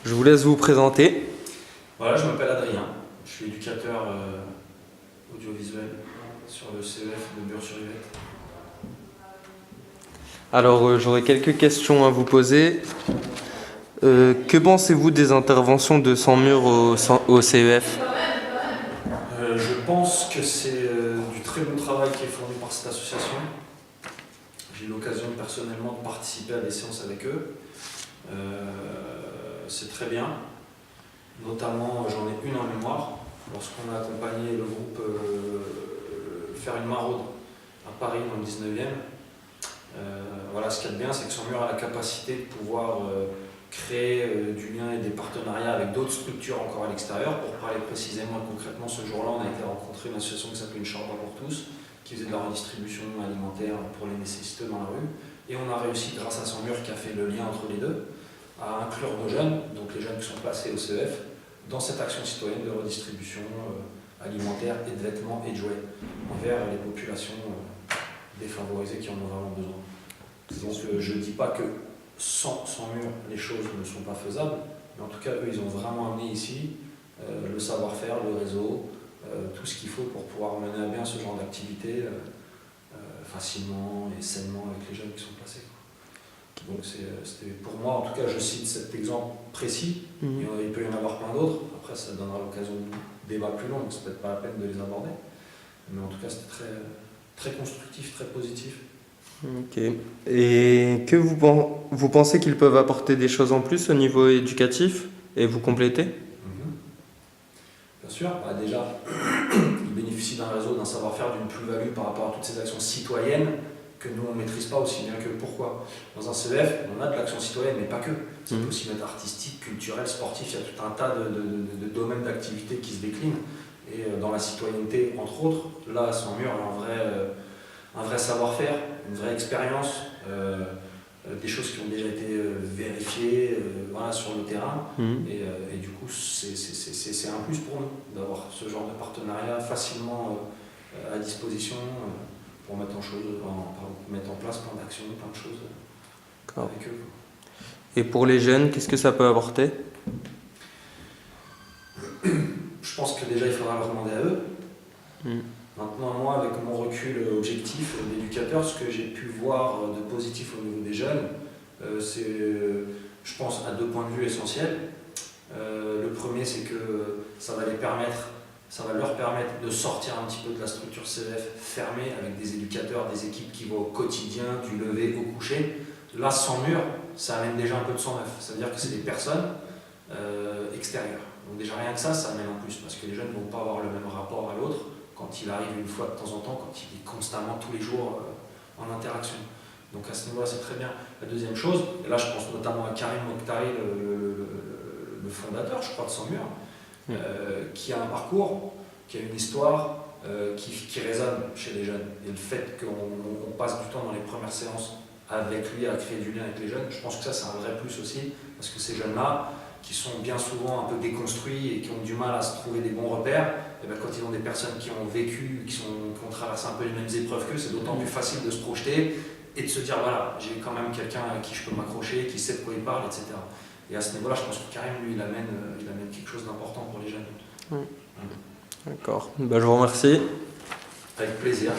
Je vous laisse vous présenter. Voilà, je m'appelle Adrien, je suis éducateur audiovisuel sur le CEF de Bure-sur-Yvette. Alors, j'aurais quelques questions à vous poser. Que pensez-vous des interventions de Sans Mur au CEF? Je pense que c'est du très bon travail qui est fourni par cette association. J'ai eu l'occasion personnellement de participer à des séances avec eux. C'est très bien. Notamment, j'en ai une en mémoire, lorsqu'on a accompagné le groupe faire une maraude à Paris dans le 19e. Voilà, ce qu'il y a de bien, c'est que Sans Mur a la capacité de pouvoir créer du lien et des partenariats avec d'autres structures encore à l'extérieur. Pour parler précisément et concrètement, ce jour-là, on a été rencontrer une association qui s'appelle Une Chambre pour tous, qui faisait de la redistribution alimentaire pour les nécessiteux dans la rue. Et on a réussi, grâce à Sans Mur, qui a fait le lien entre les deux, à inclure nos jeunes, donc les jeunes qui sont placés au CEF, dans cette action citoyenne de redistribution alimentaire et de vêtements et de jouets envers les populations défavorisées qui en ont vraiment besoin. Donc je ne dis pas que sans Mur, les choses ne sont pas faisables, mais en tout cas, eux, ils ont vraiment amené ici le savoir-faire, le réseau, tout ce qu'il faut pour pouvoir mener à bien ce genre d'activité facilement et sainement avec les jeunes qui sont placés. Donc c'était pour moi, en tout cas, je cite cet exemple précis. Il peut y en avoir plein d'autres. Après, ça donnera l'occasion de débats plus longs, donc c'est peut-être pas la peine de les aborder. Mais en tout cas, c'était très constructif, très positif. Ok. Et que vous pensez qu'ils peuvent apporter des choses en plus au niveau éducatif et vous compléter? Bien sûr, déjà, ils bénéficient d'un réseau, d'un savoir-faire, d'une plus-value par rapport à toutes ces actions citoyennes que nous on ne maîtrise pas aussi bien que pourquoi. Dans un CEF, on a de l'action citoyenne, mais pas que. Ça peut aussi être artistique, culturel, sportif, il y a tout un tas de domaines d'activité qui se déclinent. Et dans la citoyenneté, entre autres, là, Sans Mur, un vrai savoir-faire, une vraie expérience, des choses qui ont déjà été vérifiées voilà, sur le terrain. Et du coup, c'est un plus pour nous d'avoir ce genre de partenariat facilement à disposition pour mettre en place plein d'actions, plein de choses avec eux. Et pour les jeunes, qu'est-ce que ça peut apporter? Je pense que déjà, il faudra leur demander à eux. Maintenant, moi, avec mon recul objectif d'éducateur, ce que j'ai pu voir de positif au niveau des jeunes, c'est, je pense, à 2 points de vue essentiels. Le premier, c'est que ça va leur permettre de sortir un petit peu de la structure CEF fermée avec des éducateurs, des équipes qui vont au quotidien, du lever au coucher. Là, Sans Mur, ça amène déjà un peu de sang neuf. Ça veut dire que c'est des personnes extérieures. Donc déjà rien que ça amène en plus, parce que les jeunes ne vont pas avoir le même rapport à l'autre quand il arrive une fois de temps en temps, quand il est constamment tous les jours en interaction. Donc à ce niveau-là, c'est très bien. La deuxième chose, et là je pense notamment à Karim Mokhtari, le fondateur, je crois, de Sans Mur, qui a un parcours, qui a une histoire, qui résonne chez les jeunes. Et le fait qu'on passe du temps dans les premières séances avec lui à créer du lien avec les jeunes, je pense que ça c'est un vrai plus aussi, parce que ces jeunes-là, qui sont bien souvent un peu déconstruits et qui ont du mal à se trouver des bons repères, et bien quand ils ont des personnes qui ont vécu, qui ont traversé un peu les mêmes épreuves qu'eux, c'est d'autant plus facile de se projeter et de se dire voilà, j'ai quand même quelqu'un à qui je peux m'accrocher, qui sait de quoi il parle, etc. Et à ce niveau-là, je pense que Karim, lui, il amène quelque chose d'important pour les jeunes. D'accord. Je vous remercie. Avec plaisir.